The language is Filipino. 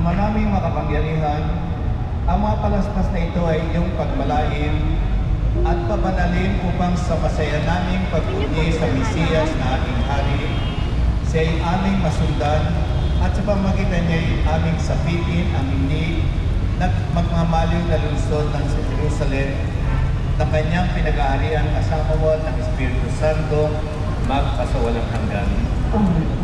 Ama naming makapangyarihan, ang mga palaspas na ito ay iyong pagmalain at pabanalin upang sa masaya naming pagpunyi sa Mesiyas na ating Hari, siya ay aming masundan at sa pamagitan niya ay aming sapitin ang hindi magmamaliw na lungsod ng Jerusalem na kanyang pinag-aarian kasama mo ng Espiritu Santo magpasawalang hanggan. Amen.